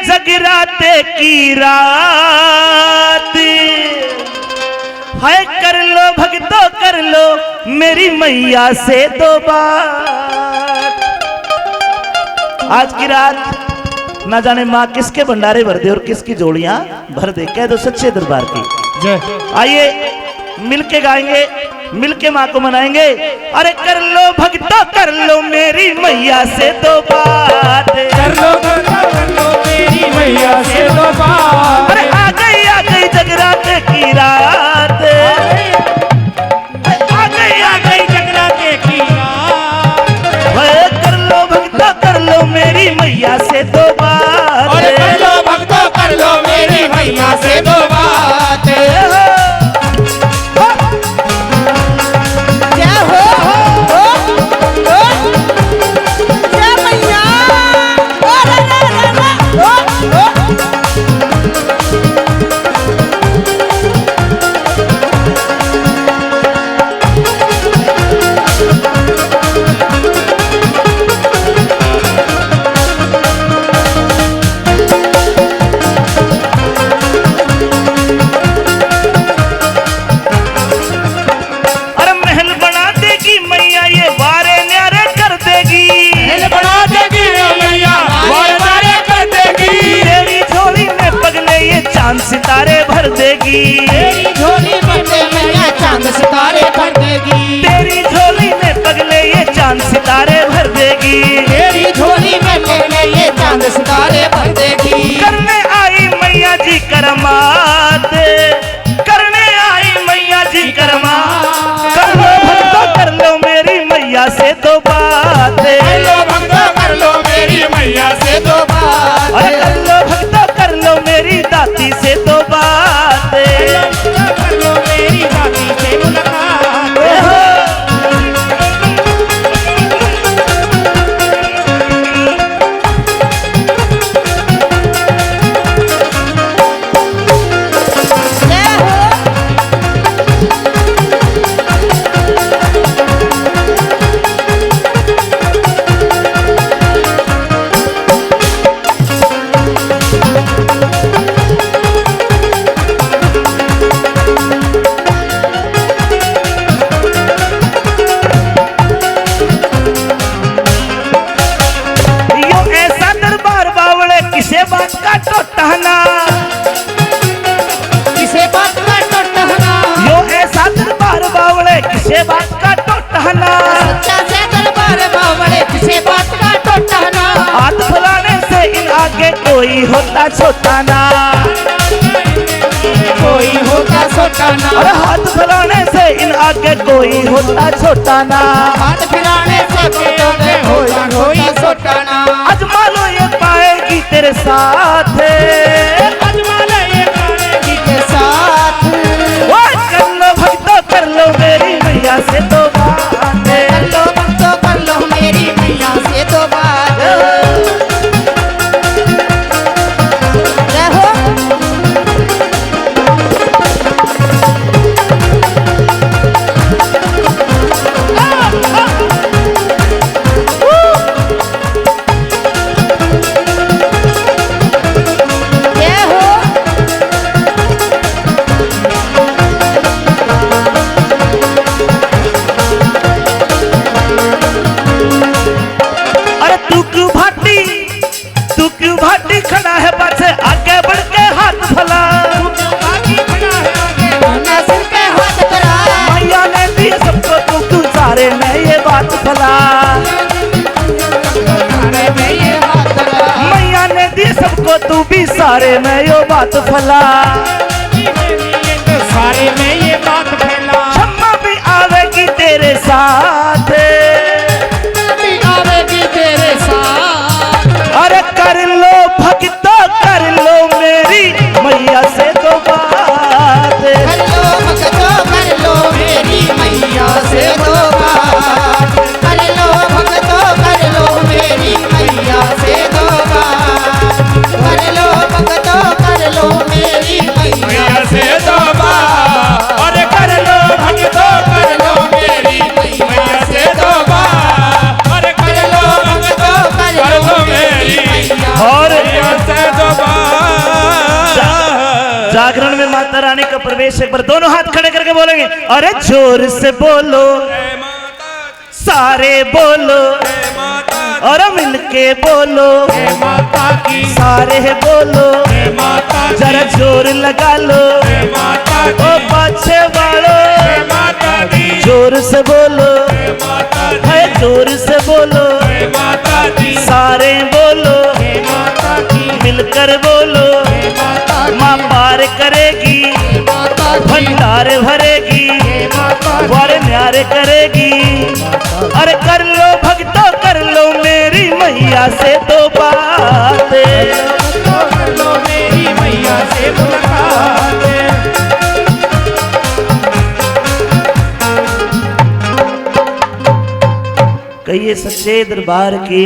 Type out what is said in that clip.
जगराते की रात है, कर लो भक्तों कर लो मेरी मैया से 2 बार। आज की रात ना जाने माँ किसके भंडारे भर दे और किसकी जोड़ियां भर दे, कह दो सच्चे दरबार की जय। आइए मिलके गाएंगे, मिलके माँ को मनाएंगे। अरे कर लो भक्तों कर लो मेरी मैया से 2 बात, कर लो मेरी मैया से 2 बात। अरे आ गई जगराते की रात, आ गई जगराते की रात। कर लो भक्तों कर लो मेरी मैया से 2 बात, अरे कर लो भक्तों कर लो मेरी मैया से 2 बात। चांद सितारे भर देगी, तेरी झोली में मैया चांद सितारे भर देगी। तेरी झोली में पगले ये चांद सितारे भर देगी, तेरी झोली में पगले ये चांद सितारे भर देगी। करने आई मैया जी करमात, करने आई मैया जी करमात। कर लो भक्तों कर लो मेरी मैया से 2 बात, कर लो भक्तों कर लो मेरी मैया से 2 बात। अरे कर लो भक्तों कर लो मेरी दाती से 2 बात, कर लो मेरी दाती से मुलाकात। किसे बात का टोटहना, किसे बात का टोटहना, यो ऐसा दरबार बावड़े किसे बात का टोटहना। सच्चा से दरबार बावड़े किसे बात का टोटहना। हाथ फैलाने से इन आगे कोई होता छोटा ना, कोई होता छोटा ना। अरे हाथ फैलाने से इन आगे कोई होता छोटा ना, हाथ फिराने से होता कोई छोटा ना। अजमा लो ये पाएगी तेरे साथ, अजमा लो ये पाएगी तेरे साथ। कर लो भक्तों कर लो मेरी मैया से 2 बात, कर लो भक्तों कर लो मेरी मैया से 2 बात। रहो खड़ा है पाछे आगे बढ़ के हाथ फैला, मैया ने दी सबको तू सारे में ये बात फैला, मैया ने दी सबको तू भी सारे में ये बात फैला, सारे में ये बात फैला। क्षमा भी आवेगी तेरे साथ, भी आवेगी तेरे साथ। अरे कर लो भक्तों कर लो मेरी मैया से 2 बात, कर लो भक्तों कर लो मेरी मैया से 2 बात। कर लो भक्तों कर लो मेरी मैया से 2 बात। कर लो भक्तों कर लो मेरी मैया से 2 बात। अरे कर लो भक्तों कर लो मेरी मैया जागरण में माता रानी का प्रवेश। एक बार दोनों हाथ खड़े करके बोलेंगे, अरे जोर से बोलो, सारे बोलो, और मिलके बोलो, सारे बोलो, जरा जोर लगा लो, ओ पाछे वालो, जोर से बोलो, है जोर से बोलो, सारे बोलो, मिलकर बोलो, माँ पार करेगी, भंडार भरेगी, द्वार न्यारे करेगी। अरे कर लो भक्तों कर लो मेरी मैया से तो बातें, कर लो मेरी मैया से मुलाकात। कहिए सच्चे दरबार की